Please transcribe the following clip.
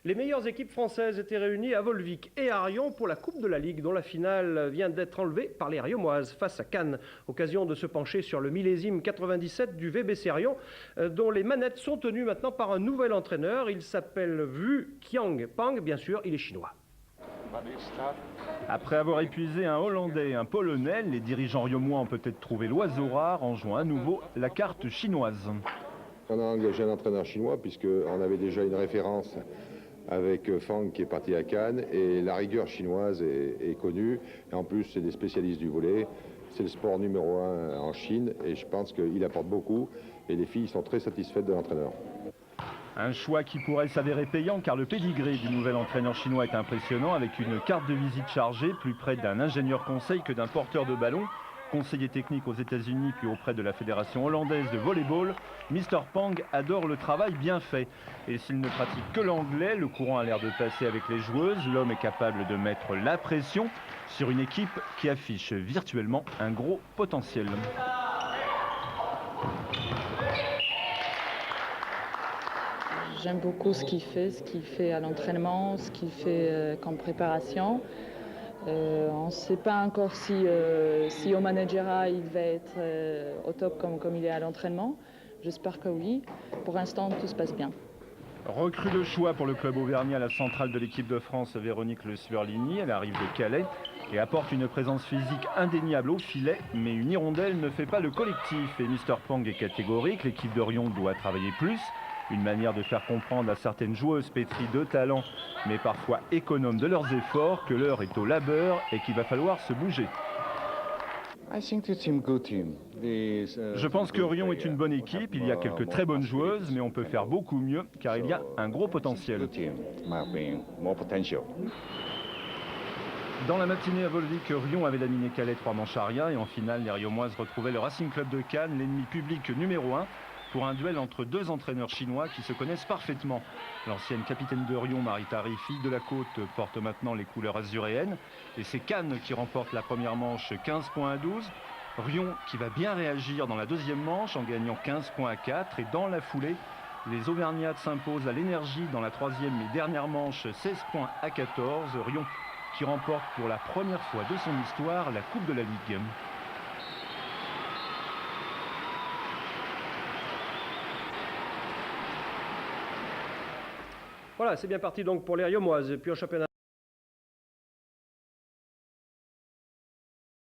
Les meilleures équipes françaises étaient réunies à Volvic et à Riom pour la Coupe de la Ligue, dont la finale vient d'être enlevée par les Riomoises face à Cannes. Occasion de se pencher sur le millésime 97 du VBC Riom, dont les manettes sont tenues maintenant par un nouvel entraîneur. Il s'appelle Vu Kiang Pang, bien sûr, il est chinois. Après avoir épuisé un Hollandais et un Polonais, les dirigeants riomois ont peut-être trouvé l'oiseau rare en jouant à nouveau la carte chinoise. On a engagé un entraîneur chinois puisqu'on avait déjà une référence avec Fang qui est parti à Cannes et la rigueur chinoise est connue. Et en plus, c'est des spécialistes du volley. C'est le sport numéro 1 en Chine et je pense qu'il apporte beaucoup et les filles sont très satisfaites de l'entraîneur. Un choix qui pourrait s'avérer payant car le pédigré du nouvel entraîneur chinois est impressionnant avec une carte de visite chargée plus près d'un ingénieur conseil que d'un porteur de ballon. Conseiller technique aux États-Unis puis auprès de la Fédération hollandaise de volleyball, Mr Pang adore le travail bien fait. Et s'il ne pratique que l'anglais, le courant a l'air de passer avec les joueuses. L'homme est capable de mettre la pression sur une équipe qui affiche virtuellement un gros potentiel. J'aime beaucoup ce qu'il fait à l'entraînement, ce qu'il fait comme préparation. On ne sait pas encore si au managera il va être au top comme il est à l'entraînement. J'espère que oui. Pour l'instant, tout se passe bien. Recrue de choix pour le club auvergnat, la centrale de l'équipe de France, Véronique Le Sueur-Ligny. Elle arrive de Calais et apporte une présence physique indéniable au filet. Mais une hirondelle ne fait pas le collectif et Mr Pang est catégorique. L'équipe de Riom doit travailler plus. Une manière de faire comprendre à certaines joueuses pétries de talent, mais parfois économes de leurs efforts, que l'heure est au labeur et qu'il va falloir se bouger. Je pense que Riom est une bonne équipe, il y a quelques très bonnes joueuses, mais on peut faire beaucoup mieux car il y a un gros potentiel. Dans la matinée à Volvic, Riom avait laminé Calais 3 manches à rien et en finale, les Riomoises retrouvaient le Racing Club de Cannes, l'ennemi public numéro 1. Pour un duel entre deux entraîneurs chinois qui se connaissent parfaitement. L'ancienne capitaine de Riom, Marie Tari, fille de la côte, porte maintenant les couleurs azuréennes. Et c'est Cannes qui remporte la première manche 15 points à 12. Riom qui va bien réagir dans la deuxième manche en gagnant 15 points à 4. Et dans la foulée, les Auvergnats s'imposent à l'énergie dans la troisième et dernière manche 16 points à 14. Riom qui remporte pour la première fois de son histoire la Coupe de la Ligue. Voilà, c'est bien parti donc pour les Riomoises. Puis au championnat.